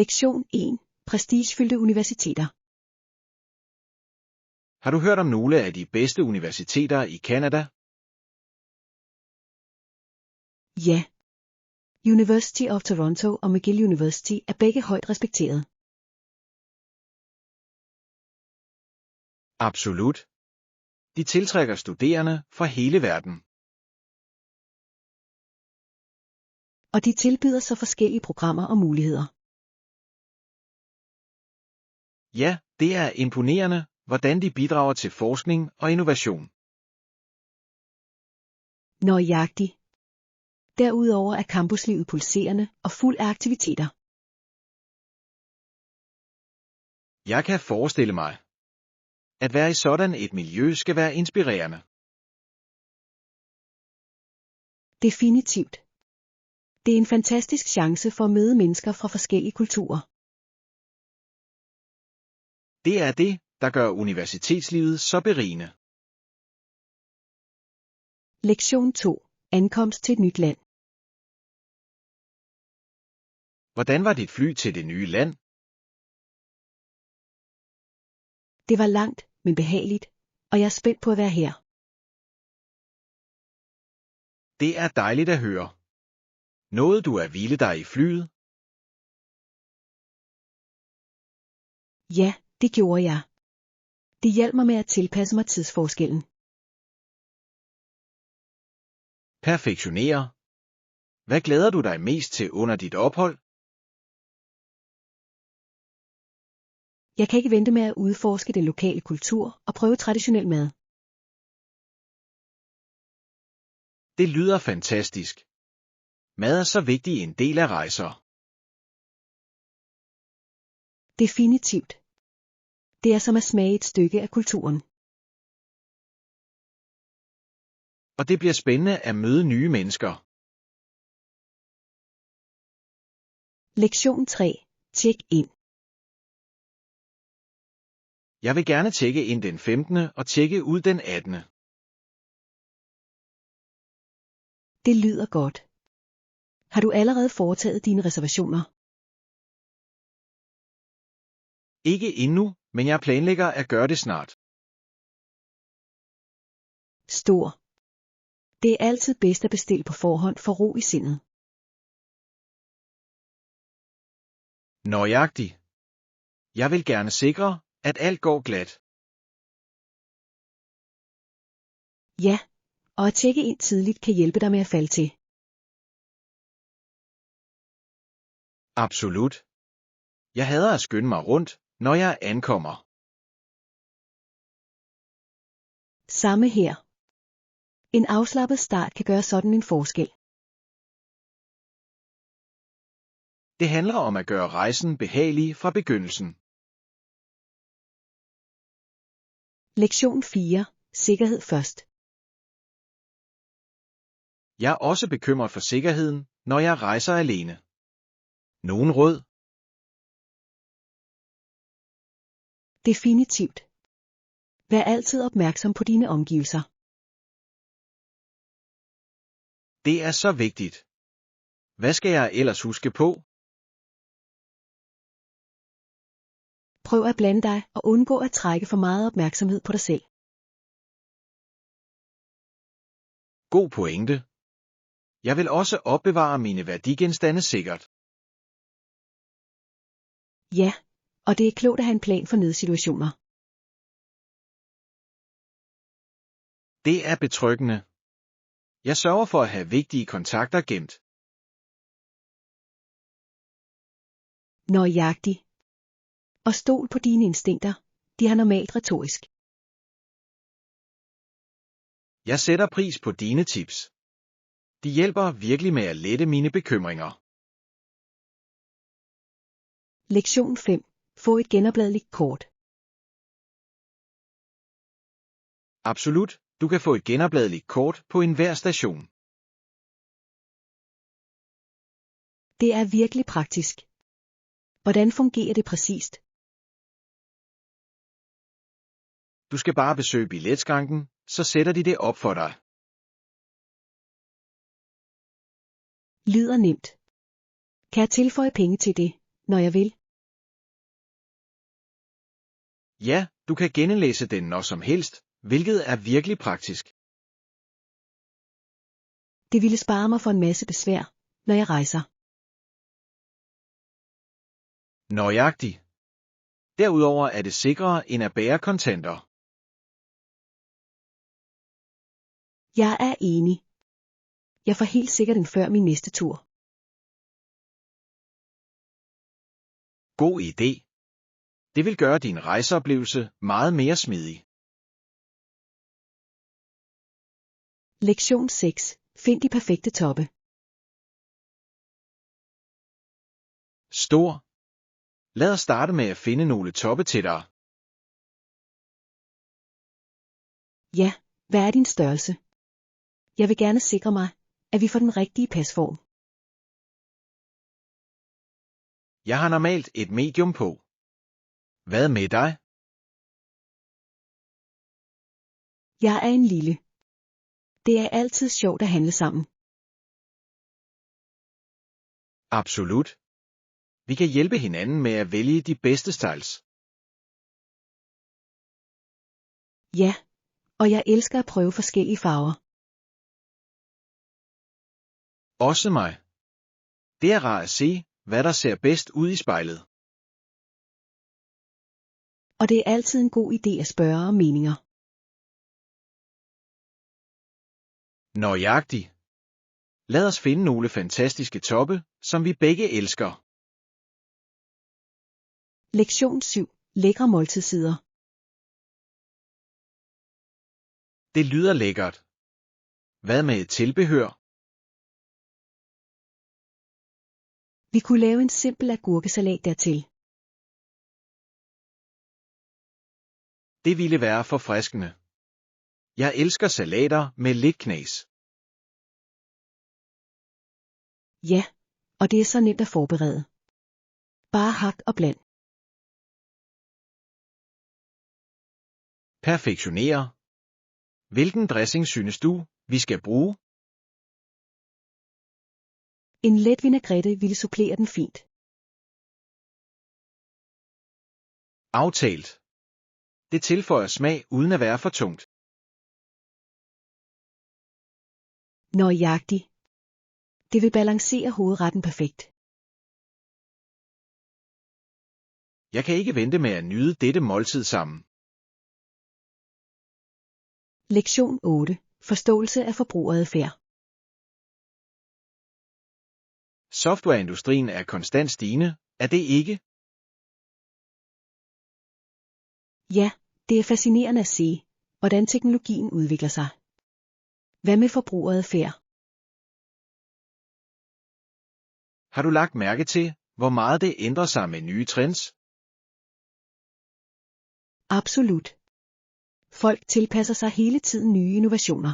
Lektion 1. Prestigefyldte universiteter. Har du hørt om nogle af de bedste universiteter i Canada? Ja. University of Toronto og McGill University er begge højt respekteret. Absolut. De tiltrækker studerende fra hele verden. Og de tilbyder så forskellige programmer og muligheder. Ja, det er imponerende, hvordan de bidrager til forskning og innovation. Nøjagtig. Derudover er campuslivet pulserende og fuld af aktiviteter. Jeg kan forestille mig. At være i sådan et miljø skal være inspirerende. Definitivt. Det er en fantastisk chance for at møde mennesker fra forskellige kulturer. Det er det, der gør universitetslivet så berigende. Lektion 2. Ankomst til et nyt land. Hvordan var dit fly til det nye land? Det var langt, men behageligt, og jeg er spændt på at være her. Det er dejligt at høre. Nåede du at hvile dig i flyet? Ja, det gjorde jeg. Det hjalp mig med at tilpasse mig tidsforskellen. Perfektionere. Hvad glæder du dig mest til under dit ophold? Jeg kan ikke vente med at udforske den lokale kultur og prøve traditionel mad. Det lyder fantastisk. Mad er så vigtig en del af rejser. Definitivt. Det er som at smage et stykke af kulturen. Og det bliver spændende at møde nye mennesker. Lektion 3. Tjek ind. Jeg vil gerne tjekke ind den 15. og tjekke ud den 18. Det lyder godt. Har du allerede foretaget dine reservationer? Ikke endnu, men jeg planlægger at gøre det snart. Stor. Det er altid bedst at bestille på forhånd for ro i sindet. Nøjagtig. Jeg vil gerne sikre, at alt går glat. Ja, og at tjekke ind tidligt kan hjælpe dig med at falde til. Absolut. Jeg hader at skynde mig rundt, når jeg ankommer. Samme her. En afslappet start kan gøre sådan en forskel. Det handler om at gøre rejsen behagelig fra begyndelsen. Lektion 4. Sikkerhed først. Jeg er også bekymret for sikkerheden, når jeg rejser alene. Nogen råd? Definitivt. Vær altid opmærksom på dine omgivelser. Det er så vigtigt. Hvad skal jeg ellers huske på? Prøv at blande dig og undgå at trække for meget opmærksomhed på dig selv. God pointe. Jeg vil også opbevare mine værdigenstande sikkert. Ja, og det er klogt at have en plan for nødsituationer. Det er betryggende. Jeg sørger for at have vigtige kontakter gemt. Nøjagtig. Og stol på dine instinkter. De har normalt retorisk. Jeg sætter pris på dine tips. De hjælper virkelig med at lette mine bekymringer. Lektion 5. Få et genopladeligt kort. Absolut, du kan få et genopladeligt kort på enhver station. Det er virkelig praktisk. Hvordan fungerer det præcist? Du skal bare besøge billetskranken, så sætter de det op for dig. Lyder nemt. Kan jeg tilføje penge til det, når jeg vil. Ja, du kan genlæse den når som helst, hvilket er virkelig praktisk. Det ville spare mig for en masse besvær, når jeg rejser. Nøjagtig. Derudover er det sikrere end at bære kontanter. Jeg er enig. Jeg får helt sikkert en før min næste tur. God idé. Det vil gøre din rejseoplevelse meget mere smidig. Lektion 6. Find de perfekte toppe. Stor. Lad os starte med at finde nogle toppe til dig. Ja, hvad er din størrelse? Jeg vil gerne sikre mig, at vi får den rigtige pasform. Jeg har normalt et medium på. Hvad med dig? Jeg er en lille. Det er altid sjovt at handle sammen. Absolut. Vi kan hjælpe hinanden med at vælge de bedste styles. Ja, og jeg elsker at prøve forskellige farver. Også mig. Det er rart at se, hvad der ser bedst ud i spejlet. Og det er altid en god idé at spørge om meninger. Nøjagtig. Lad os finde nogle fantastiske toppe, som vi begge elsker. Lektion 7. Lækre måltidssider. Det lyder lækkert. Hvad med et tilbehør? Vi kunne lave en simpel agurkesalat dertil. Det ville være forfriskende. Jeg elsker salater med lidt knas. Ja, og det er så nemt at forberede. Bare hak og bland. Perfektionere. Hvilken dressing synes du, vi skal bruge? En let vinaigrette ville supplere den fint. Aftalt. Det tilføjer smag uden at være for tungt. Nøjagtig. Det vil balancere hovedretten perfekt. Jeg kan ikke vente med at nyde dette måltid sammen. Lektion 8. Forståelse af forbrugeradfærd. Softwareindustrien er konstant stigende, er det ikke? Ja, det er fascinerende at se, hvordan teknologien udvikler sig. Hvad med forbrugeradfærd? Har du lagt mærke til, hvor meget det ændrer sig med nye trends? Absolut. Folk tilpasser sig hele tiden nye innovationer.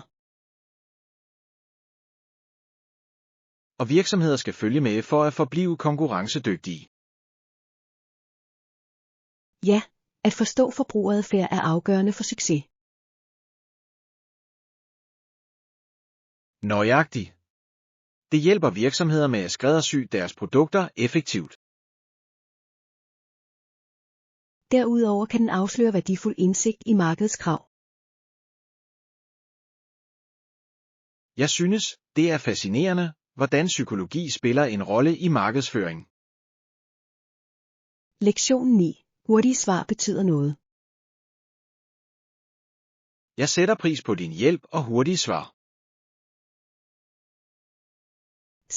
Og virksomheder skal følge med for at forblive konkurrencedygtige. Ja, at forstå forbrugeradfærd er afgørende for succes. Nøjagtig. Det hjælper virksomheder med at skræddersy deres produkter effektivt. Derudover kan den afsløre værdifuld indsigt i markedets krav. Jeg synes, det er fascinerende, hvordan psykologi spiller en rolle i markedsføring. Lektion 9. Hurtige svar betyder noget. Jeg sætter pris på din hjælp og hurtige svar.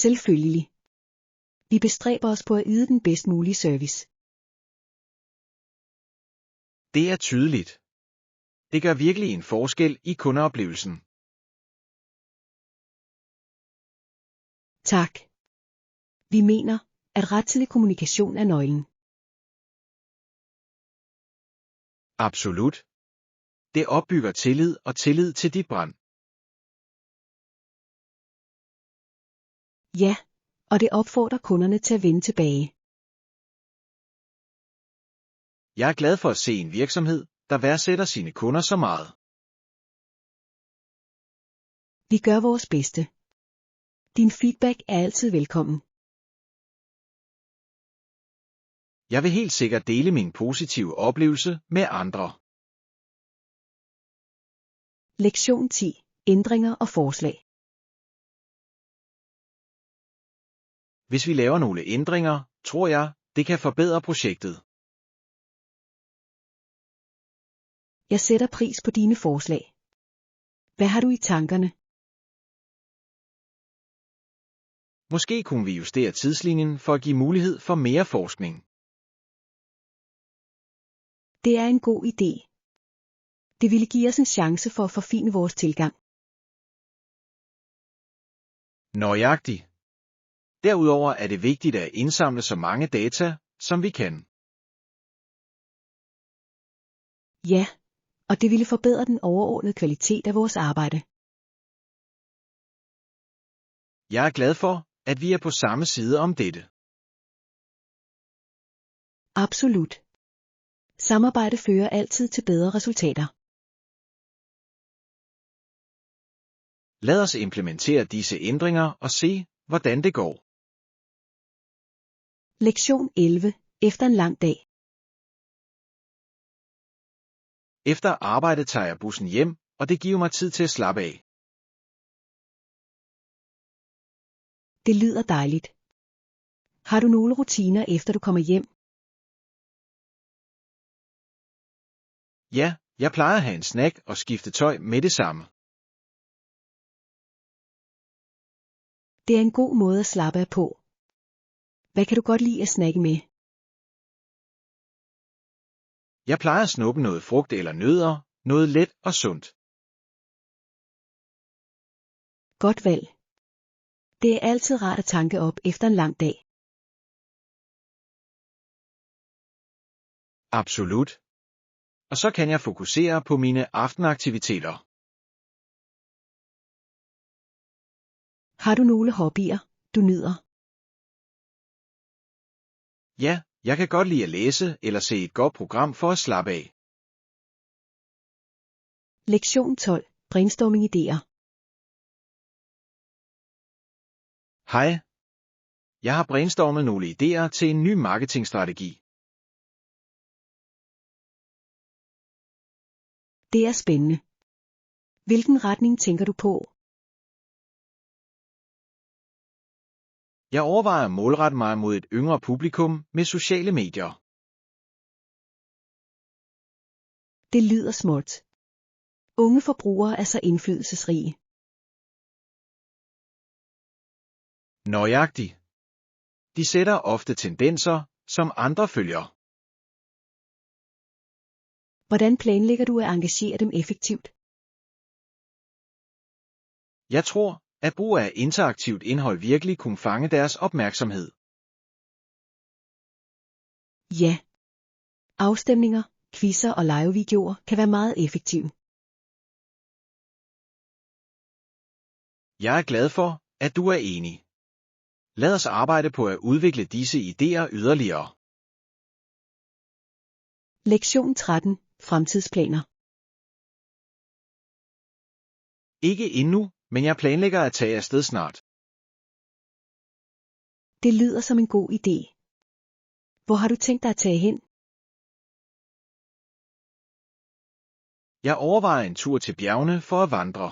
Selvfølgelig. Vi bestræber os på at yde den bedst mulige service. Det er tydeligt. Det gør virkelig en forskel i kundeoplevelsen. Tak. Vi mener, at rettidig kommunikation er nøglen. Absolut. Det opbygger tillid og tillid til dit brand. Ja, og det opfordrer kunderne til at vende tilbage. Jeg er glad for at se en virksomhed, der værdsætter sine kunder så meget. Vi gør vores bedste. Din feedback er altid velkommen. Jeg vil helt sikkert dele min positive oplevelse med andre. Lektion 10. Ændringer og forslag. Hvis vi laver nogle ændringer, tror jeg, det kan forbedre projektet. Jeg sætter pris på dine forslag. Hvad har du i tankerne? Måske kunne vi justere tidslinjen for at give mulighed for mere forskning. Det er en god idé. Det ville give os en chance for at forfine vores tilgang. Nøjagtigt. Derudover er det vigtigt at indsamle så mange data, som vi kan. Ja, og det ville forbedre den overordnede kvalitet af vores arbejde. Jeg er glad for, at vi er på samme side om dette. Absolut. Samarbejde fører altid til bedre resultater. Lad os implementere disse ændringer og se, hvordan det går. Lektion 11. Efter en lang dag. Efter arbejde tager jeg bussen hjem, og det giver mig tid til at slappe af. Det lyder dejligt. Har du nogle rutiner efter du kommer hjem? Ja, jeg plejer at have en snack og skifte tøj med det samme. Det er en god måde at slappe af på. Hvad kan du godt lide at snakke med? Jeg plejer at snuppe noget frugt eller nødder, noget let og sundt. Godt valg. Det er altid rart at tanke op efter en lang dag. Absolut. Og så kan jeg fokusere på mine aftenaktiviteter. Har du nogle hobbyer, du nyder? Ja, jeg kan godt lide at læse eller se et godt program for at slappe af. Lektion 12. Brainstorming idéer. Hej. Jeg har brainstormet nogle idéer til en ny marketingstrategi. Det er spændende. Hvilken retning tænker du på? Jeg overvejer at målrette mig mod et yngre publikum med sociale medier. Det lyder småt. Unge forbrugere er så indflydelsesrige. Nøjagtigt. De sætter ofte tendenser, som andre følger. Hvordan planlægger du at engagere dem effektivt? Jeg tror, at brug af interaktivt indhold virkelig kunne fange deres opmærksomhed. Ja. Afstemninger, quizzer og livevideoer kan være meget effektive. Jeg er glad for, at du er enig. Lad os arbejde på at udvikle disse idéer yderligere. Lektion 13. Fremtidsplaner. Ikke endnu, men jeg planlægger at tage afsted snart. Det lyder som en god idé. Hvor har du tænkt dig at tage hen? Jeg overvejer en tur til bjergene for at vandre.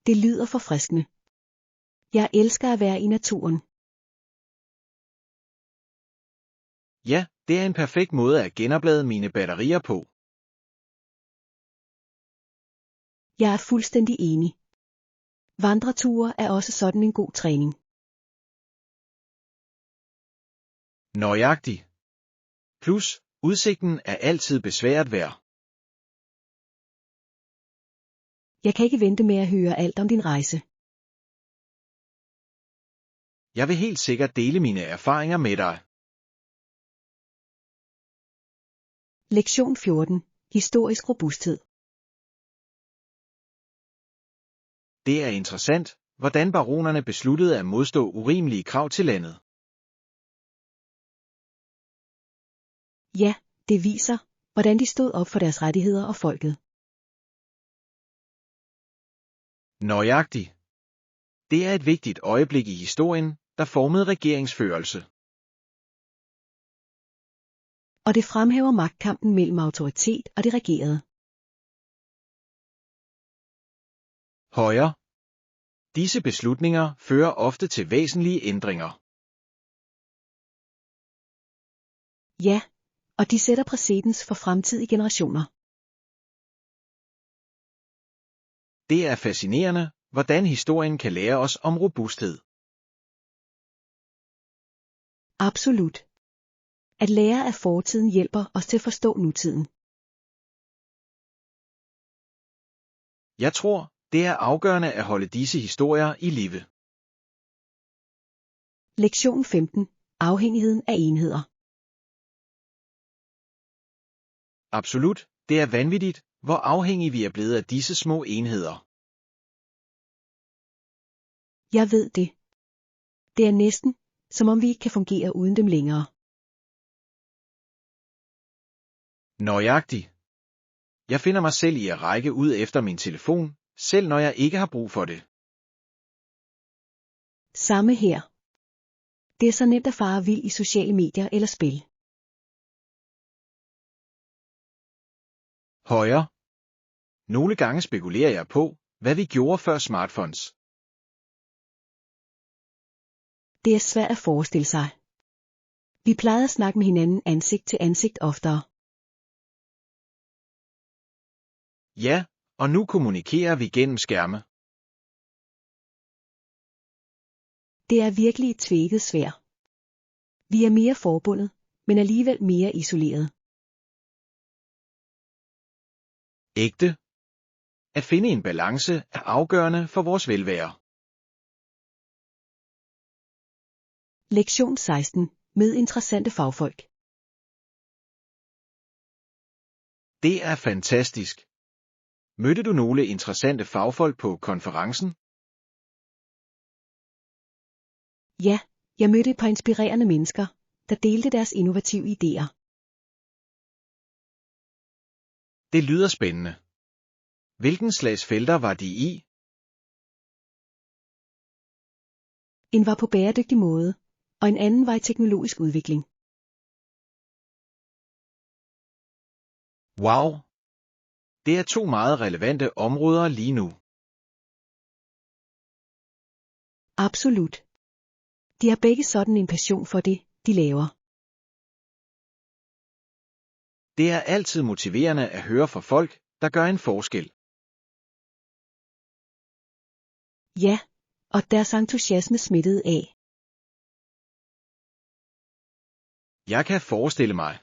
Det lyder forfriskende. Jeg elsker at være i naturen. Ja, det er en perfekt måde at genoplade mine batterier på. Jeg er fuldstændig enig. Vandreture er også sådan en god træning. Nøjagtigt. Plus, udsigten er altid besværet vejr. Jeg kan ikke vente med at høre alt om din rejse. Jeg vil helt sikkert dele mine erfaringer med dig. Lektion 14. Historisk robusthed. Det er interessant, hvordan baronerne besluttede at modstå urimelige krav til landet. Ja, det viser, hvordan de stod op for deres rettigheder og folket. Nøjagtigt. Det er et vigtigt øjeblik i historien, der formede regeringsførelse. Og det fremhæver magtkampen mellem autoritet og det regerede. Højre. Disse beslutninger fører ofte til væsentlige ændringer. Ja, og de sætter præcedens for fremtidige generationer. Det er fascinerende, hvordan historien kan lære os om robusthed. Absolut. At lære af fortiden hjælper os til at forstå nutiden. Jeg tror, det er afgørende at holde disse historier i live. Lektion 15. Afhængigheden af enheder. Absolut, det er vanvittigt, hvor afhængige vi er blevet af disse små enheder. Jeg ved det. Det er næsten, som om vi ikke kan fungere uden dem længere. Nøjagtigt. Jeg finder mig selv i at række ud efter min telefon, selv når jeg ikke har brug for det. Samme her. Det er så nemt at fare vild i sociale medier eller spil. Højre. Nogle gange spekulerer jeg på, hvad vi gjorde før smartphones. Det er svært at forestille sig. Vi plejede at snakke med hinanden ansigt til ansigt oftere. Ja, og nu kommunikerer vi gennem skærme. Det er virkelig et tveget sværd. Vi er mere forbundet, men alligevel mere isoleret. Ægte. At finde en balance er afgørende for vores velvære. Lektion 16. Med interessante fagfolk. Det er fantastisk. Mødte du nogle interessante fagfolk på konferencen? Ja, jeg mødte et par inspirerende mennesker, der delte deres innovative idéer. Det lyder spændende. Hvilken slags felter var de i? En var på bæredygtig måde, og en anden var i teknologisk udvikling. Wow! Det er to meget relevante områder lige nu. Absolut. De har begge sådan en passion for det, de laver. Det er altid motiverende at høre fra folk, der gør en forskel. Ja, og deres entusiasme smittede af. Jeg kan forestille mig.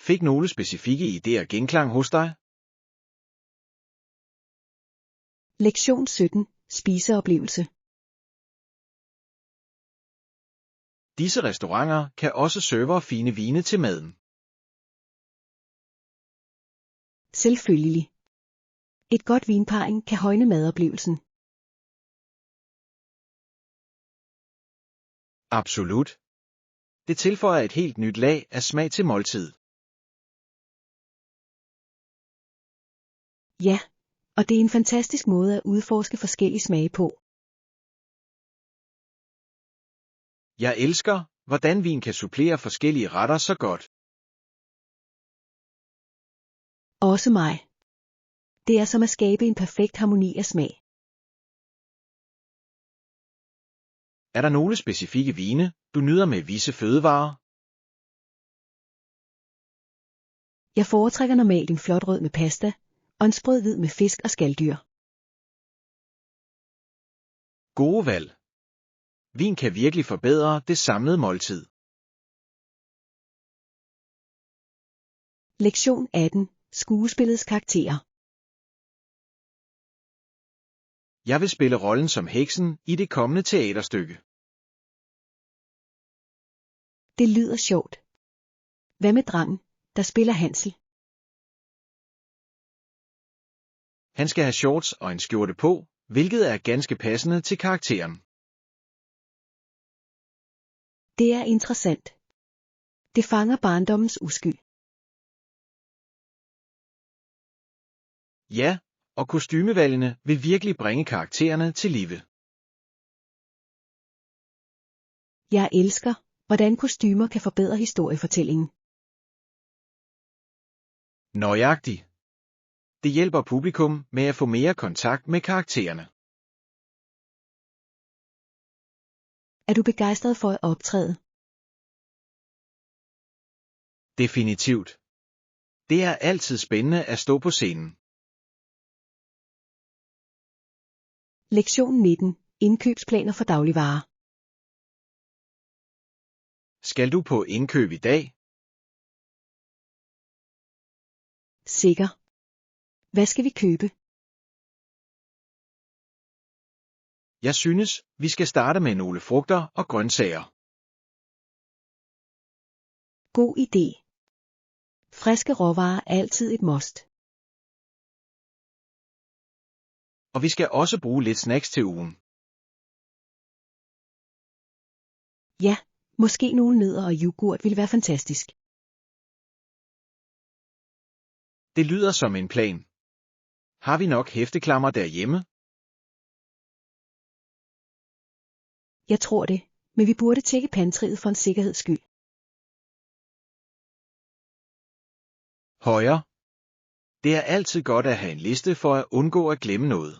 Fik nogle specifikke idéer genklang hos dig? Lektion 17. Spiseoplevelse. Disse restauranter kan også serve fine vine til maden. Selvfølgelig. Et godt vinparring kan højne madoplevelsen. Absolut. Det tilføjer et helt nyt lag af smag til måltid. Ja, og det er en fantastisk måde at udforske forskellige smage på. Jeg elsker, hvordan vin kan supplere forskellige retter så godt. Også mig. Det er som at skabe en perfekt harmoni af smag. Er der nogle specifikke vine, du nyder med visse fødevarer? Jeg foretrækker normalt en flot rød med pasta, og en sprød hvid med fisk og skaldyr. Gode valg. Vin kan virkelig forbedre det samlede måltid. Lektion 18. Skuespillets karakterer. Jeg vil spille rollen som heksen i det kommende teaterstykke. Det lyder sjovt. Hvad med drengen, der spiller Hansel? Han skal have shorts og en skjorte på, hvilket er ganske passende til karakteren. Det er interessant. Det fanger barndommens uskyld. Ja, og kostymevalgene vil virkelig bringe karaktererne til live. Jeg elsker, hvordan kostymer kan forbedre historiefortællingen. Nøjagtigt. Det hjælper publikum med at få mere kontakt med karaktererne. Er du begejstret for at optræde? Definitivt. Det er altid spændende at stå på scenen. Lektion 19. Indkøbsplaner for dagligvarer. Skal du på indkøb i dag? Sikker. Hvad skal vi købe? Jeg synes, vi skal starte med nogle frugter og grøntsager. God idé. Friske råvarer er altid et must. Og vi skal også bruge lidt snacks til ugen. Ja, måske nogle nødder og yoghurt ville være fantastisk. Det lyder som en plan. Har vi nok hæfteklammer derhjemme? Jeg tror det, men vi burde tjekke pantryet for en sikkerheds skyld. Højre. Det er altid godt at have en liste for at undgå at glemme noget.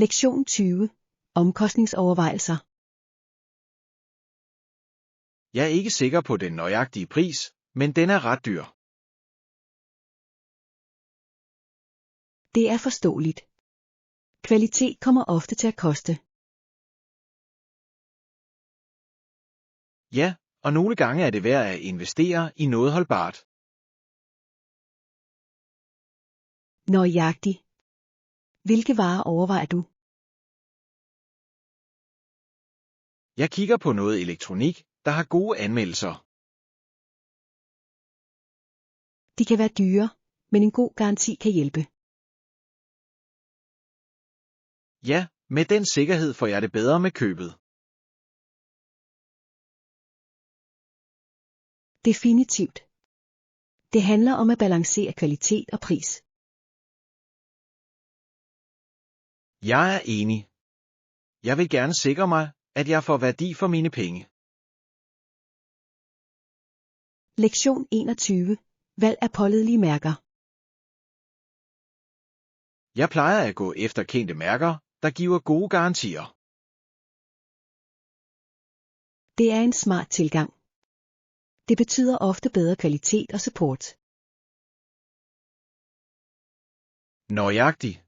Lektion 20. Omkostningsovervejelser. Jeg er ikke sikker på den nøjagtige pris, men den er ret dyr. Det er forståeligt. Kvalitet kommer ofte til at koste. Ja, og nogle gange er det værd at investere i noget holdbart. Nøjagtigt. Hvilke varer overvejer du? Jeg kigger på noget elektronik, der har gode anmeldelser. De kan være dyre, men en god garanti kan hjælpe. Ja, med den sikkerhed får jeg det bedre med købet. Definitivt. Det handler om at balancere kvalitet og pris. Jeg er enig. Jeg vil gerne sikre mig, at jeg får værdi for mine penge. Lektion 21. Valg af pålidelige mærker. Jeg plejer at gå efter kendte mærker, der giver gode garantier. Det er en smart tilgang. Det betyder ofte bedre kvalitet og support. Nøjagtigt.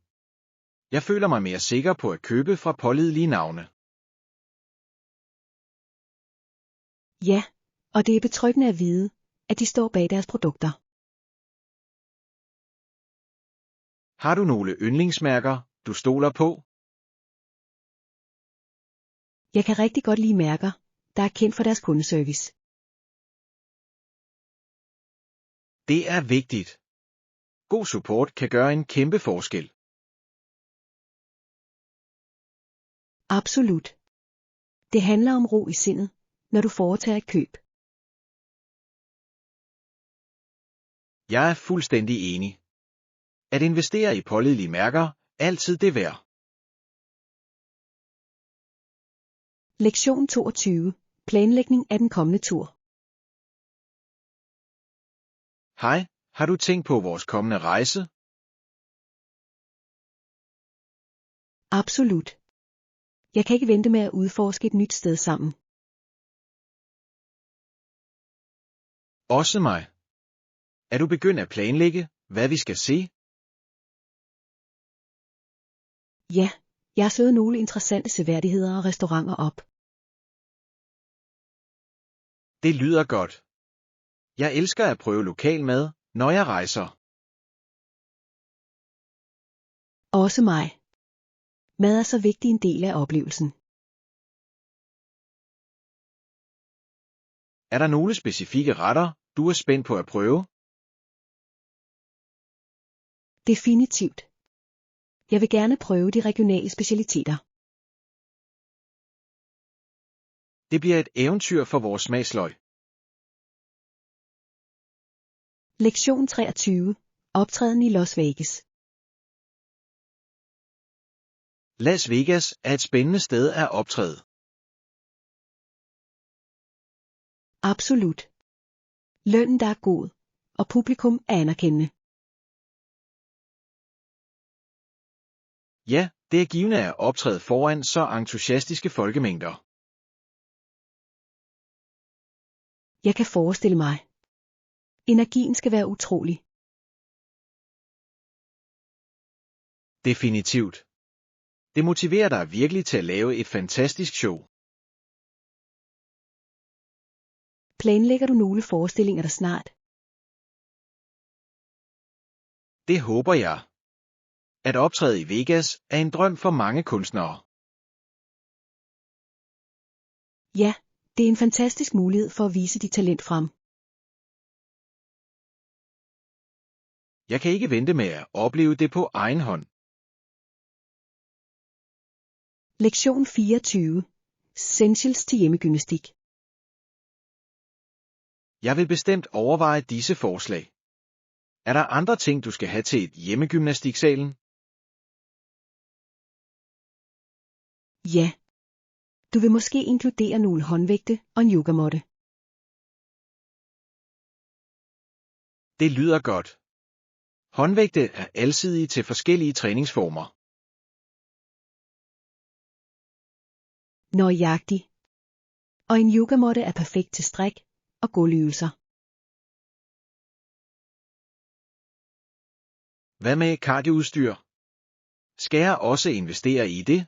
Jeg føler mig mere sikker på at købe fra pålidelige navne. Ja, og det er betryggende at vide, at de står bag deres produkter. Har du nogle yndlingsmærker, du stoler på? Jeg kan rigtig godt lide mærker, der er kendt for deres kundeservice. Det er vigtigt. God support kan gøre en kæmpe forskel. Absolut. Det handler om ro i sindet, når du foretager et køb. Jeg er fuldstændig enig. At investere i pålidelige mærker er altid det værd. Lektion 22. Planlægning af den kommende tur. Hej, har du tænkt på vores kommende rejse? Absolut. Jeg kan ikke vente med at udforske et nyt sted sammen. Også mig. Er du begyndt at planlægge, hvad vi skal se? Ja, jeg har slået nogle interessante seværdigheder og restauranter op. Det lyder godt. Jeg elsker at prøve lokal mad, når jeg rejser. Også mig. Mad er så vigtig en del af oplevelsen. Er der nogle specifikke retter, du er spændt på at prøve? Definitivt. Jeg vil gerne prøve de regionale specialiteter. Det bliver et eventyr for vores smagsløg. Lektion 23. Optræden i Las Vegas. Las Vegas er et spændende sted at optræde. Absolut. Lønnen der er god, og publikum er anerkendende. Ja, det er givende at optræde foran så entusiastiske folkemængder. Jeg kan forestille mig. Energien skal være utrolig. Definitivt. Det motiverer dig virkelig til at lave et fantastisk show. Planlægger du nogle forestillinger der snart? Det håber jeg. At optræde i Vegas er en drøm for mange kunstnere. Ja, det er en fantastisk mulighed for at vise dit talent frem. Jeg kan ikke vente med at opleve det på egen hånd. Lektion 24. Essentials til hjemmegymnastik. Jeg vil bestemt overveje disse forslag. Er der andre ting, du skal have til et hjemmegymnastiksalen? Ja. Du vil måske inkludere nogle håndvægte og en yogamåtte. Det lyder godt. Håndvægte er alsidige til forskellige træningsformer. Nøjagtig. Og en yogamåtte er perfekt til stræk og gulvøvelser. Hvad med cardioudstyr? Skal jeg også investere i det?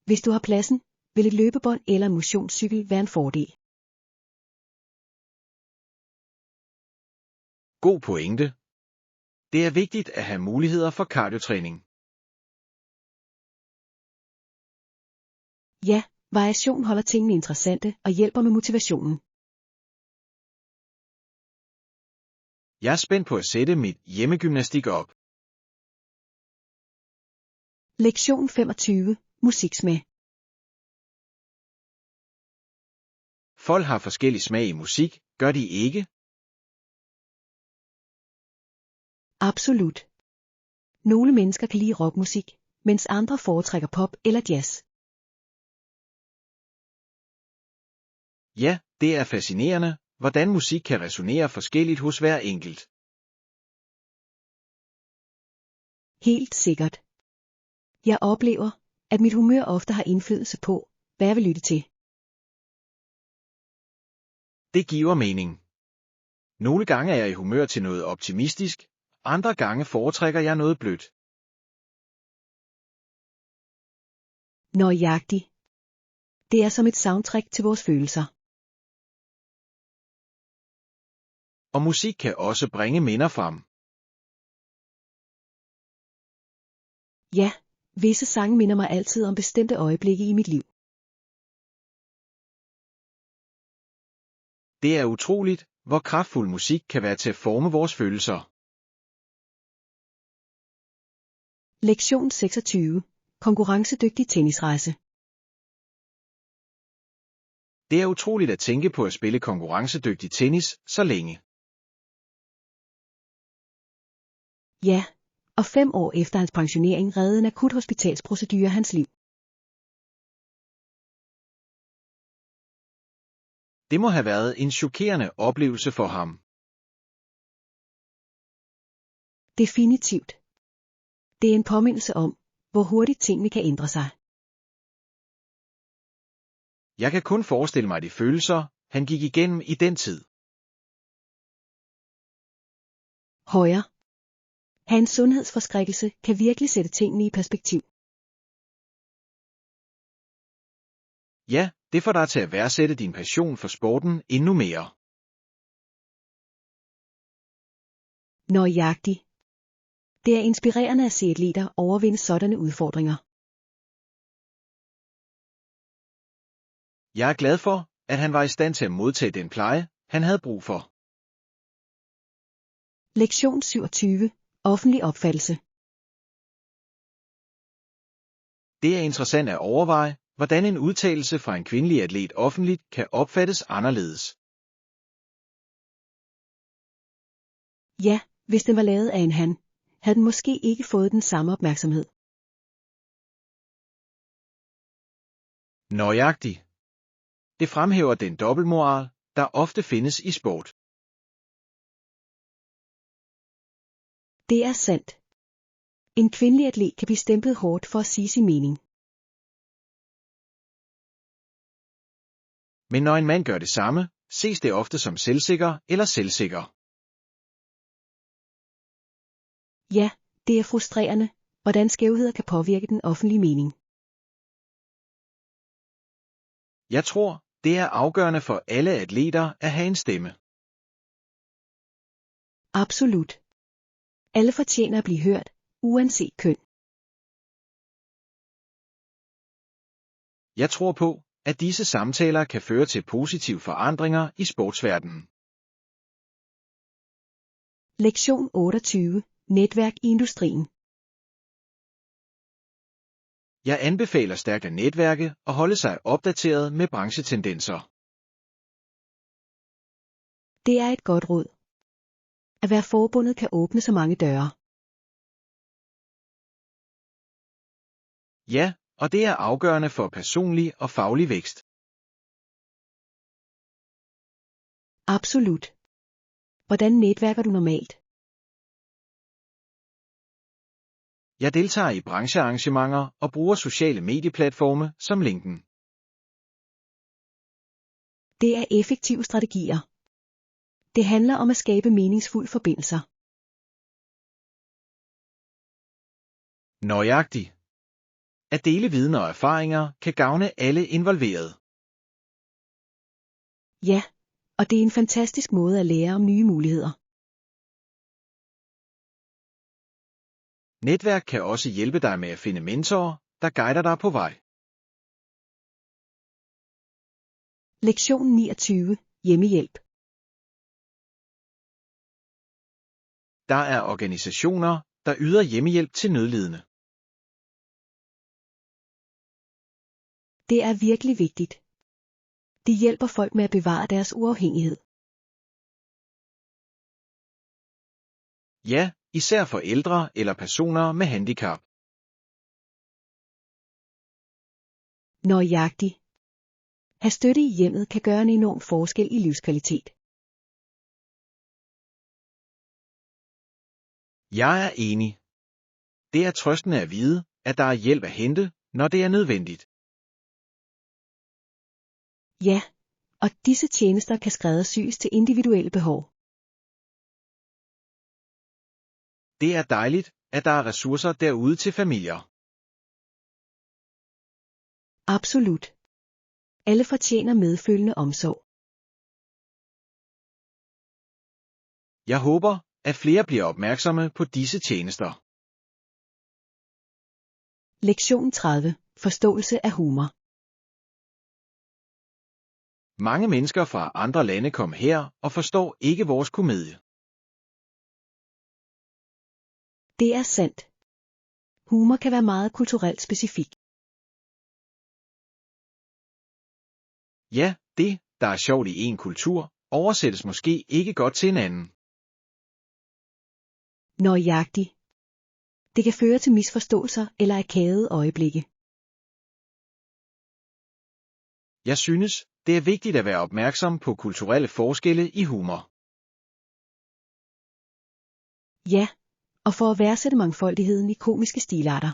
Hvis du har pladsen, vil et løbebånd eller en motionscykel være en fordel. God pointe. Det er vigtigt at have muligheder for cardiotræning. Ja, variation holder tingene interessante og hjælper med motivationen. Jeg er spændt på at sætte mit hjemmegymnastik op. Lektion 25. Musiksmag. Folk har forskellig smag i musik, gør de ikke? Absolut. Nogle mennesker kan lide rockmusik, mens andre foretrækker pop eller jazz. Ja, det er fascinerende, hvordan musik kan resonere forskelligt hos hver enkelt. Helt sikkert. Jeg oplever, at mit humør ofte har indflydelse på, hvad jeg vil lytte til. Det giver mening. Nogle gange er jeg i humør til noget optimistisk, andre gange foretrækker jeg noget blødt. Nøjagtig. Det er som et soundtrack til vores følelser. Og musik kan også bringe minder frem. Ja, visse sange minder mig altid om bestemte øjeblikke i mit liv. Det er utroligt, hvor kraftfuld musik kan være til at forme vores følelser. Lektion 26. Konkurrencedygtig tennisrejse. Det er utroligt at tænke på at spille konkurrencedygtig tennis så længe. Ja, og 5 år efter hans pensionering reddede en akut hospitalsprocedure hans liv. Det må have været en chokerende oplevelse for ham. Definitivt. Det er en påmindelse om, hvor hurtigt tingene kan ændre sig. Jeg kan kun forestille mig de følelser, han gik igennem i den tid. Højre. Hans sundhedsforskrækkelse kan virkelig sætte tingene i perspektiv. Ja, det får dig til at værdsætte din passion for sporten endnu mere. Nøjagtig. Det er inspirerende at se atleter overvinde sådanne udfordringer. Jeg er glad for, at han var i stand til at modtage den pleje, han havde brug for. Lektion 27. Offentlig opfattelse. Det er interessant at overveje, hvordan en udtalelse fra en kvindelig atlet offentligt kan opfattes anderledes. Ja, hvis den var lavet af en han, havde den måske ikke fået den samme opmærksomhed. Nøjagtig. Det fremhæver den dobbeltmoral, der ofte findes i sport. Det er sandt. En kvindelig atlet kan blive stemplet hårdt for at sige sin mening. Men når en mand gør det samme, ses det ofte som selvsikker eller selvsikker. Ja, det er frustrerende, hvordan skævheder kan påvirke den offentlige mening. Jeg tror, det er afgørende for alle atleter at have en stemme. Absolut. Alle fortjener at blive hørt, uanset køn. Jeg tror på, at disse samtaler kan føre til positive forandringer i sportsverdenen. Lektion 28. Netværk i industrien. Jeg anbefaler stærkt at netværke og holde sig opdateret med branchetendenser. Det er et godt råd. At være forbundet kan åbne så mange døre. Ja, og det er afgørende for personlig og faglig vækst. Absolut. Hvordan netværker du normalt? Jeg deltager i branchearrangementer og bruger sociale medieplatforme som LinkedIn. Det er effektive strategier. Det handler om at skabe meningsfulde forbindelser. Nøjagtig. At dele viden og erfaringer kan gavne alle involverede. Ja, og det er en fantastisk måde at lære om nye muligheder. Netværk kan også hjælpe dig med at finde mentorer, der guider dig på vej. Lektion 29. Hjemmehjælp. Der er organisationer, der yder hjemmehjælp til nødlidende. Det er virkelig vigtigt. De hjælper folk med at bevare deres uafhængighed. Ja, især for ældre eller personer med handicap. Nøjagtig. At støtte i hjemmet kan gøre en enorm forskel i livskvalitet. Jeg er enig. Det er trøstende at vide, at der er hjælp at hente, når det er nødvendigt. Ja, og disse tjenester kan skræddersys til individuelle behov. Det er dejligt, at der er ressourcer derude til familier. Absolut. Alle fortjener medfølende omsorg. Jeg håber, at flere bliver opmærksomme på disse tjenester. Lektion 30. Forståelse af humor. Mange mennesker fra andre lande kom her og forstår ikke vores komedie. Det er sandt. Humor kan være meget kulturelt specifik. Ja, det, der er sjovt i en kultur, oversættes måske ikke godt til en anden. Nøjagtig. Det kan føre til misforståelser eller akavede øjeblikke. Jeg synes, det er vigtigt at være opmærksom på kulturelle forskelle i humor. Ja, og for at værdsætte mangfoldigheden i komiske stilarter.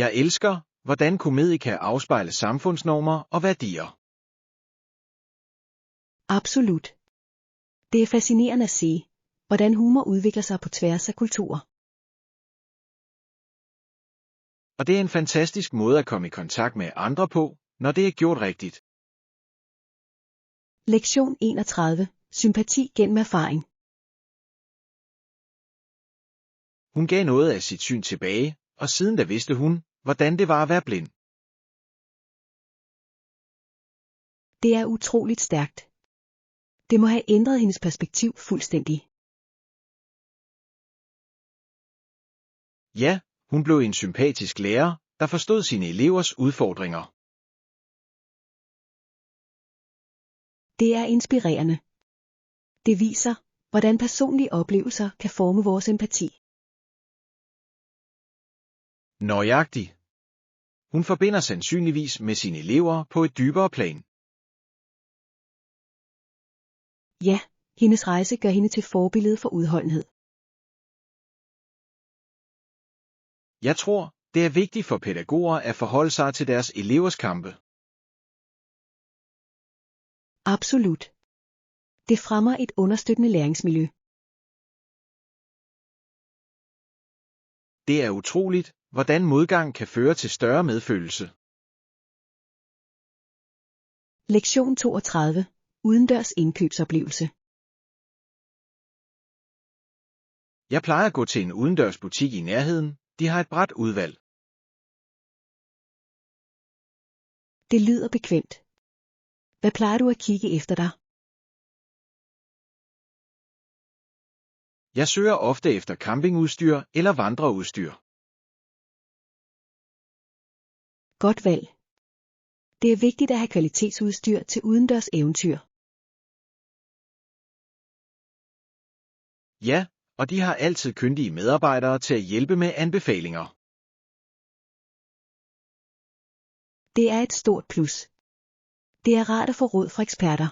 Jeg elsker, hvordan komedie kan afspejle samfundsnormer og værdier. Absolut. Det er fascinerende at se, hvordan humor udvikler sig på tværs af kulturer. Og det er en fantastisk måde at komme i kontakt med andre på, når det er gjort rigtigt. Lektion 31. Sympati gennem erfaring. Hun gav noget af sit syn tilbage, og siden da vidste hun, hvordan det var at være blind. Det er utroligt stærkt. Det må have ændret hendes perspektiv fuldstændig. Ja, hun blev en sympatisk lærer, der forstod sine elevers udfordringer. Det er inspirerende. Det viser, hvordan personlige oplevelser kan forme vores empati. Nøjagtig. Hun forbinder sandsynligvis med sine elever på et dybere plan. Ja, hendes rejse gør hende til forbillede for udholdenhed. Jeg tror, det er vigtigt for pædagoger at forholde sig til deres elevers kampe. Absolut. Det fremmer et understøttende læringsmiljø. Det er utroligt, hvordan modgang kan føre til større medfølelse. Lektion 32. Udendørs indkøbsoplevelse. Jeg plejer at gå til en udendørs butik i nærheden. De har et bredt udvalg. Det lyder bekvemt. Hvad plejer du at kigge efter dig? Jeg søger ofte efter campingudstyr eller vandreudstyr. Godt valg. Det er vigtigt at have kvalitetsudstyr til udendørs eventyr. Ja, og de har altid kyndige medarbejdere til at hjælpe med anbefalinger. Det er et stort plus. Det er rart at få råd fra eksperter.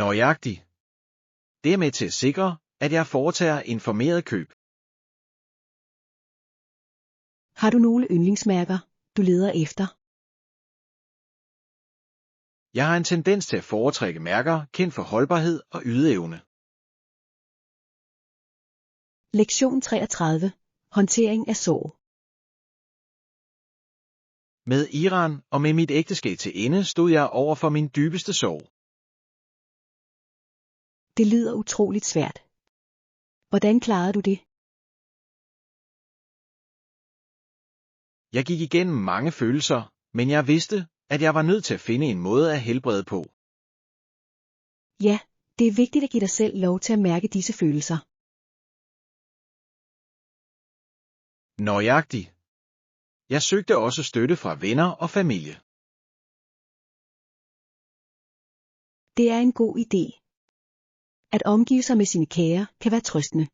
Nøjagtig. Det er med til at sikre, at jeg foretager informeret køb. Har du nogle yndlingsmærker, du leder efter? Jeg har en tendens til at foretrække mærker kendt for holdbarhed og ydeevne. Lektion 33. Håndtering af sorg. Med Iran og med mit ægteskab til ende stod jeg over for min dybeste sorg. Det lyder utroligt svært. Hvordan klarede du det? Jeg gik igennem mange følelser, men jeg vidste, at jeg var nødt til at finde en måde at helbrede på. Ja, det er vigtigt at give dig selv lov til at mærke disse følelser. Nøjagtig. Jeg søgte også støtte fra venner og familie. Det er en god idé. At omgive sig med sine kære kan være trøstende.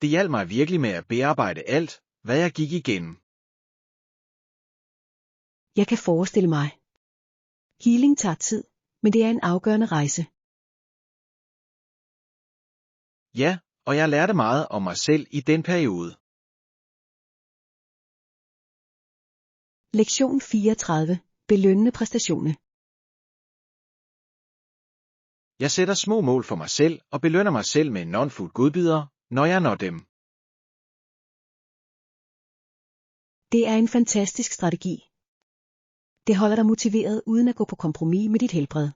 Det hjalp mig virkelig med at bearbejde alt, hvad jeg gik igennem. Jeg kan forestille mig. Healing tager tid, men det er en afgørende rejse. Ja, og jeg lærte meget om mig selv i den periode. Lektion 34. Belønnende præstationer. Jeg sætter små mål for mig selv og belønner mig selv med non-food godbidder, når jeg når dem. Det er en fantastisk strategi. Det holder dig motiveret uden at gå på kompromis med dit helbred.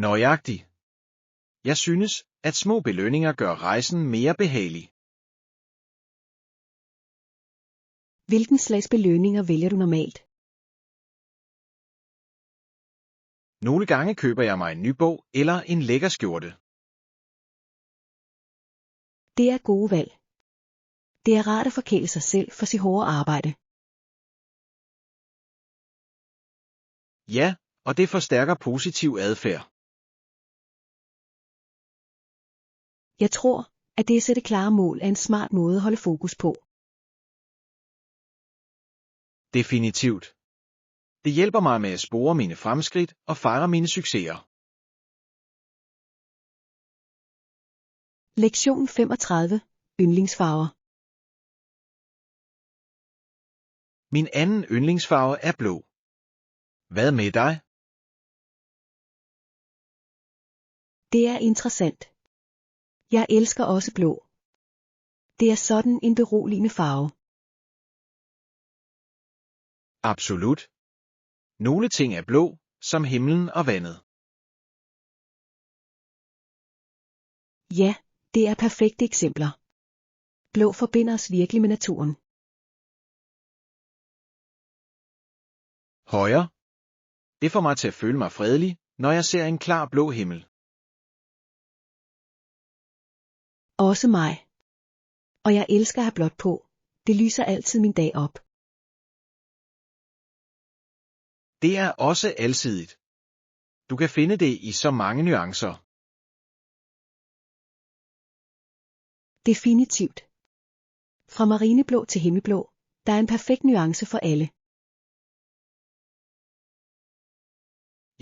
Nøjagtig. Jeg synes, at små belønninger gør rejsen mere behagelig. Hvilken slags belønninger vælger du normalt? Nogle gange køber jeg mig en ny bog eller en lækker skjorte. Det er gode valg. Det er rart at forkæle sig selv for sit hårde arbejde. Ja, og det forstærker positiv adfærd. Jeg tror, at det at sætte klare mål er en smart måde at holde fokus på. Definitivt. Det hjælper mig med at spore mine fremskridt og fejre mine succeser. Lektion 35. Yndlingsfarver. Min anden yndlingsfarve er blå. Hvad med dig? Det er interessant. Jeg elsker også blå. Det er sådan en beroligende farve. Absolut. Nogle ting er blå, som himlen og vandet. Ja, det er perfekte eksempler. Blå forbinder os virkelig med naturen. Højre. Det får mig til at føle mig fredelig, når jeg ser en klar blå himmel. Også mig. Og jeg elsker at have blåt på. Det lyser altid min dag op. Det er også alsidigt. Du kan finde det i så mange nuancer. Definitivt. Fra marineblå til himmelblå, der er en perfekt nuance for alle.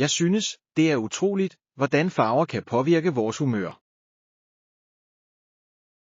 Jeg synes, det er utroligt, hvordan farver kan påvirke vores humør.